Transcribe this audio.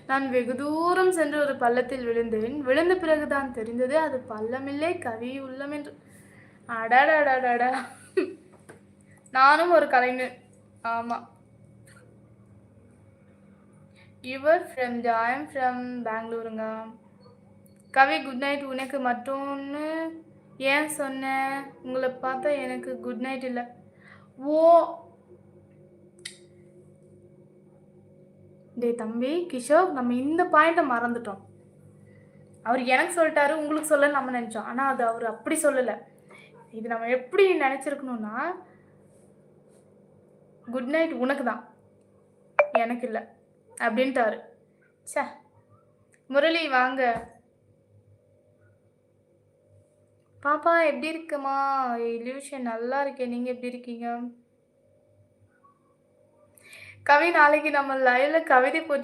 நான் வெகு தூரம் சென்று ஒரு பள்ளத்தில் விழுந்தேன். விழுந்த பிறகுதான் தெரிந்தது அது பள்ளமில்லை கவி உள்ளம் என்று. அடடடடடா! நானும் ஒரு கலைஞர். ஆமா. Your from I am from பெங்களூருங்க. Kavi good night. உனக்கு மட்டும்னு ஏன் சொன்ன? உங்களை பார்த்தா எனக்கு குட் நைட் இல்லை. ஓ டேய் தம்பி கிஷோர், நம்ம இந்த பாயிண்ட்டை மறந்துட்டோம். அவர் எனக்கு சொல்லிட்டாரு, உங்களுக்கு சொல்லன்னு நம்ம நினச்சோம். ஆனால் அது அவர் அப்படி சொல்லலை. இது நம்ம எப்படி நினச்சிருக்கணும்னா, குட் நைட் உனக்கு தான், எனக்கு இல்லை அப்படின்ட்டாரு. ச்சே. முரளி வாங்க. பாப்பா எப்படி இருக்குமா? இல்யூஷன் நல்லா இருக்கேன். நீங்கள் எப்படி இருக்கீங்க? கவி, நாளைக்கு நம்ம லைவ்ல கவிதை போட்டி